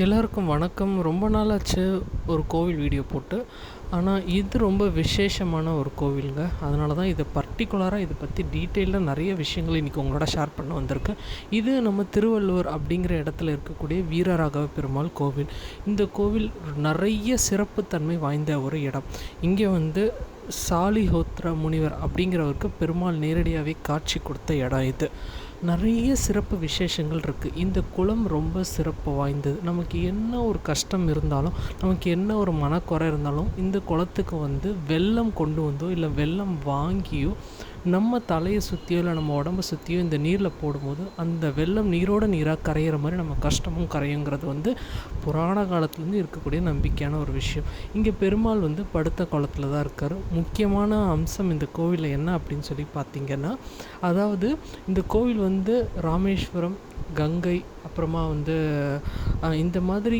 எல்லாருக்கும் வணக்கம். ரொம்ப நாளாச்சு ஒரு கோவில் வீடியோ போட்டு. ஆனால் இது ரொம்ப விசேஷமான ஒரு கோவிலுங்க. அதனால தான் இதை பர்டிகுலராக இதை பற்றி டீட்டெயிலாக நிறைய விஷயங்கள் இன்றைக்கி உங்களோட ஷேர் பண்ண வந்திருக்கேன். இது நம்ம திருவள்ளுவர் அப்படிங்கிற இடத்துல இருக்கக்கூடிய வீரராகவ பெருமாள் கோவில். இந்த கோவில் நிறைய சிறப்புத்தன்மை வாய்ந்த ஒரு இடம். இங்கே சாலிஹோத்ர முனிவர் அப்படிங்கிறவருக்கு பெருமாள் நேரடியாகவே காட்சி கொடுத்த இடம் இது. நிறைய சிறப்பு விசேஷங்கள் இருக்குது. இந்த குளம் ரொம்ப சிறப்பு வாய்ந்தது. நமக்கு என்ன ஒரு கஷ்டம் இருந்தாலும், நமக்கு என்ன ஒரு மனக்குறை இருந்தாலும், இந்த குளத்துக்கு வெல்லம் கொண்டு வந்தோ இல்லை வெல்லம் வாங்கியோ நம்ம தலையை சுற்றியோ இல்லை நம்ம உடம்பை சுற்றியோ இந்த நீரில் போடும்போது அந்த வெல்லம் நீரோட நீராக கரையிற மாதிரி நம்ம கஷ்டமும் கரையுங்கிறது புராண காலத்துலேருந்து இருக்கக்கூடிய நம்பிக்கையான ஒரு விஷயம். இங்கே பெருமாள் படுத்த குளத்தில் தான் இருக்கார். முக்கியமான அம்சம் இந்த கோவிலில் என்ன அப்படின்னு சொல்லி பார்த்திங்கன்னா, அதாவது இந்த கோவில் ராமேஸ்வரம், கங்கை, அப்புறமா இந்த மாதிரி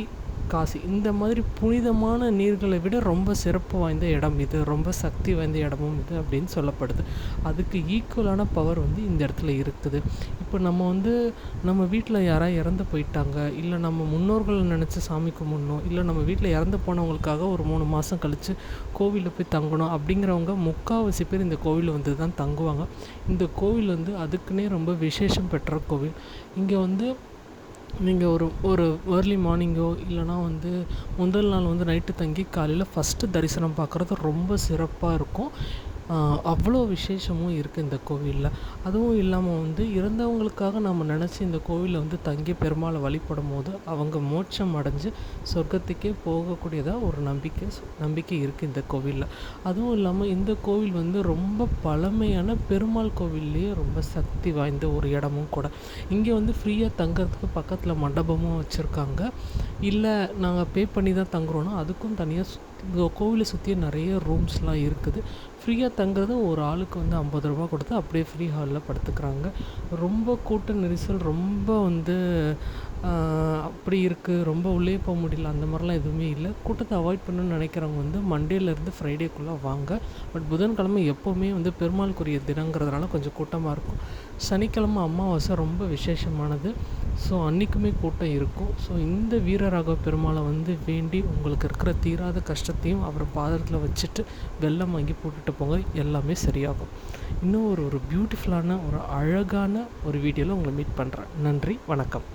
காசி, இந்த மாதிரி புனிதமான நீர்களை விட ரொம்ப சிறப்பு வாய்ந்த இடம் இது. ரொம்ப சக்தி வாய்ந்த இடமும் இது அப்படின்னு சொல்லப்படுது. அதுக்கு ஈக்குவலான பவர் இந்த இடத்துல இருக்குது. இப்போ நம்ம வீட்டில் யாராவது இறந்து போயிட்டாங்க, இல்லை நம்ம முன்னோர்கள் நினச்சி சாமி கும்பிடணும், இல்லை நம்ம வீட்டில் இறந்து போனவங்களுக்காக ஒரு 3 மாதம் கழித்து கோவிலில் போய் தங்கணும் அப்படிங்கிறவங்க முக்கால்வாசி பேர் இந்த கோவிலில் தான் தங்குவாங்க. இந்த கோவில் அதுக்குன்னே ரொம்ப விசேஷம் பெற்ற கோவில். இங்கே நீங்கள் ஒரு ஏர்லி மார்னிங்கோ இல்லைனா முதல் நாள் நைட்டு தங்கி காலையில் ஃபஸ்ட்டு தரிசனம் பார்க்குறது ரொம்ப சிறப்பாக இருக்கும். அவ்வளோ விசேஷமும் இருக்குது இந்த கோவிலில். அதுவும் இல்லாமல் இறந்தவங்களுக்காக நம்ம நினச்சி இந்த கோவிலில் தங்கி பெருமாளை வழிபடும் போது அவங்க மோட்சம் அடைஞ்சு சொர்க்கத்துக்கே போகக்கூடியதாக ஒரு நம்பிக்கை இருக்குது இந்த கோவிலில். அதுவும் இல்லாமல் இந்த கோவில் ரொம்ப பழமையான பெருமாள் கோவில்லையே ரொம்ப சக்தி வாய்ந்த ஒரு இடமும் கூட. இங்கே ஃப்ரீயாக தங்கிறதுக்கு பக்கத்தில் மண்டபமும் வச்சுருக்காங்க. இல்லை நாங்கள் பே பண்ணி தான் தங்குறோன்னா அதுக்கும் தனியாக கோவிலை சுற்றி நிறைய ரூம்ஸ்லாம் இருக்குது. ஃப்ரீயாக தங்குறது ஒரு ஆளுக்கு 50 ரூபா கொடுத்து அப்படியே ஃப்ரீ ஹாலில் படுத்துக்கிறாங்க. ரொம்ப கூட்ட நெரிசல் ரொம்ப அப்படி இருக்குது, ரொம்ப உள்ளே போக முடியல, அந்த மாதிரிலாம் எதுவுமே இல்லை. கூட்டத்தை அவாய்ட் பண்ணணும்னு நினைக்கிறவங்க மண்டேலேருந்து ஃப்ரைடேக்குள்ளே வாங்க. பட் புதன்கிழமை எப்போவுமே பெருமாளுக்குரிய தினங்கிறதுனால கொஞ்சம் கூட்டமாக இருக்கும். சனிக்கிழமை அமாவாசை ரொம்ப விசேஷமானது. ஸோ அன்றைக்குமே கூட்டம் இருக்கும். ஸோ இந்த வீரராகவ பெருமாளை வேண்டி உங்களுக்கு இருக்கிற தீராத கஷ்டத்தையும் அவர் பாதத்தில் வச்சுட்டு வெல்லம் வாங்கி போட்டுட்டு போங்க, எல்லாமே சரியாகும். இன்னும் ஒரு பியூட்டிஃபுல்லான ஒரு அழகான ஒரு வீடியோவில் உங்களை மீட் பண்ணுறேன். நன்றி, வணக்கம்.